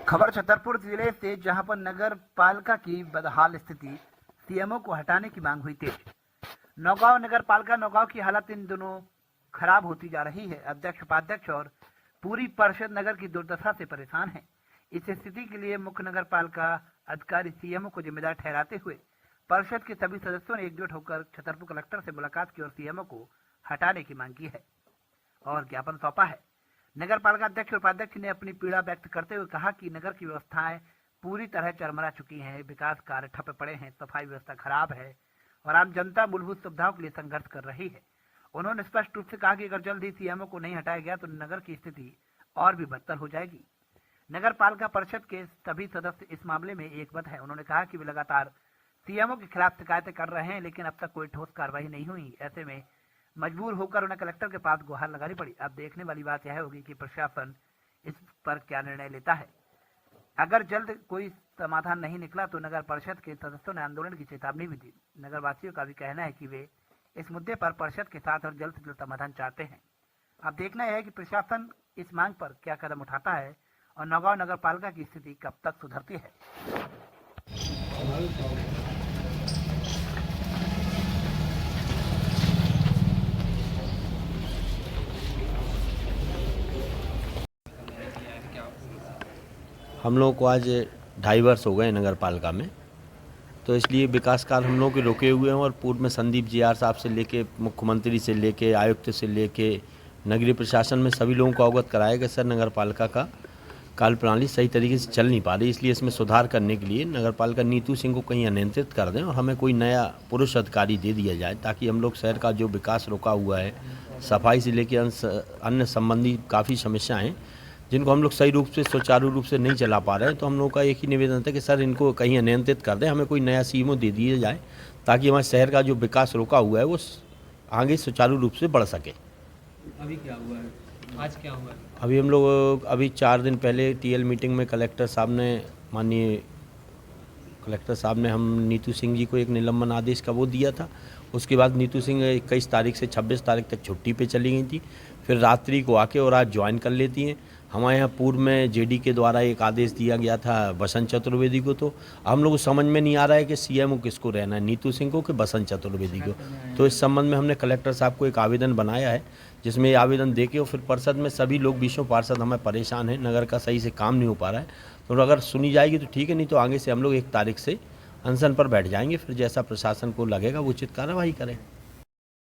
खबर छतरपुर जिले से, जहां पर नगर पालिका की बदहाल स्थिति, सीएमओ को हटाने की मांग हुई तेज। नौगांव नगर पालिका नौगांव की हालत इन दिनों खराब होती जा रही है। अध्यक्ष, उपाध्यक्ष और पूरी परिषद नगर की दुर्दशा से परेशान है। इस स्थिति के लिए मुख्य नगर पालिका अधिकारी सीएमओ को जिम्मेदार ठहराते हुए परिषद के सभी सदस्यों ने एकजुट होकर छतरपुर कलेक्टर से मुलाकात की और सीएमओ को हटाने की मांग की है और ज्ञापन सौंपा है। नगर पालिका अध्यक्ष और उपाध्यक्ष ने अपनी पीड़ा व्यक्त करते हुए कहा कि नगर की व्यवस्थाएं पूरी तरह चरमरा चुकी हैं, विकास कार्य ठप पड़े हैं, सफाई व्यवस्था खराब है और आम जनता मूलभूत सुविधाओं के लिए संघर्ष कर रही है। उन्होंने स्पष्ट रूप से कहा कि अगर जल्द ही सीएमओ को नहीं हटाया गया तो नगर की स्थिति और भी बदतर हो जाएगी। नगर पालिका परिषद के सभी सदस्य इस मामले में एकमत है। उन्होंने कहा कि वे लगातार सीएमओ के खिलाफ शिकायतें कर रहे हैं, लेकिन अब तक कोई ठोस कार्रवाई नहीं हुई। ऐसे में मजबूर होकर उन्हें कलेक्टर के पास गुहार लगानी पड़ी। अब देखने वाली बात यह होगी कि प्रशासन इस पर क्या निर्णय लेता है। अगर जल्द कोई समाधान नहीं निकला तो नगर परिषद के सदस्यों ने आंदोलन की चेतावनी भी दी। नगर वासियों का भी कहना है कि वे इस मुद्दे पर परिषद के साथ और जल्द से जल्द समाधान चाहते हैं। अब देखना यह है कि प्रशासन इस मांग पर क्या कदम उठाता है और नौगांव नगर पालिका की स्थिति कब तक सुधरती है। हम लोगों को आज 2.5 वर्ष हो गए नगर पालिका में, तो इसलिए विकास कार्य हम लोगों के रुके हुए हैं और पूर्व में संदीप जी आर साहब से लेके मुख्यमंत्री से लेके आयुक्त से लेके नगरीय प्रशासन में सभी लोगों को अवगत कराया कि सर नगर पालिका का कार्य प्रणाली सही तरीके से चल नहीं पा रही, इसलिए इसमें सुधार करने के लिए नगर पालिका नीतू सिंह को कहीं अनियंत्रित कर दें और हमें कोई नया पुरुष अधिकारी दे दिया जाए, ताकि हम लोग शहर का जो विकास रुका हुआ है, सफाई से लेकर अन्य संबंधी काफ़ी समस्याएँ जिनको हम लोग सही रूप से सुचारू रूप से नहीं चला पा रहे हैं, तो हम लोगों का एक ही निवेदन था कि सर इनको कहीं अनियंत्रित कर दें, हमें कोई नया सीएमओ दे दिया जाए ताकि हमारे शहर का जो विकास रुका हुआ है वो आगे सुचारू रूप से बढ़ सके। अभी क्या हुआ है? आज क्या हुआ है? अभी हम लोग 4 दिन पहले टीएल मीटिंग में माननीय कलेक्टर साहब ने हम नीतू सिंह जी को एक निलंबन आदेश का वो दिया था। उसके बाद नीतू सिंह 21 तारीख से 26 तारीख तक छुट्टी पे चली गई थी, फिर रात्रि को आके और आज ज्वाइन कर लेती हैं। हमारे यहाँ पूर्व में जेडी के द्वारा एक आदेश दिया गया था बसंत चतुर्वेदी को, तो हम लोग को समझ में नहीं आ रहा है कि सीएमओ किसको रहना है, नीतू सिंह को कि बसंत चतुर्वेदी को। तो इस संबंध में हमने कलेक्टर साहब को एक आवेदन बनाया है, जिसमें ये आवेदन देके और फिर परिषद में सभी लोग 20 पार्षद हमें परेशान हैं, नगर का सही से काम नहीं हो पा रहा है। तो अगर सुनी जाएगी तो ठीक है, नहीं तो आगे से हम लोग 1 तारीख से अनशन पर बैठ जाएंगे, फिर जैसा प्रशासन को लगेगा वो उचित कार्रवाई करें।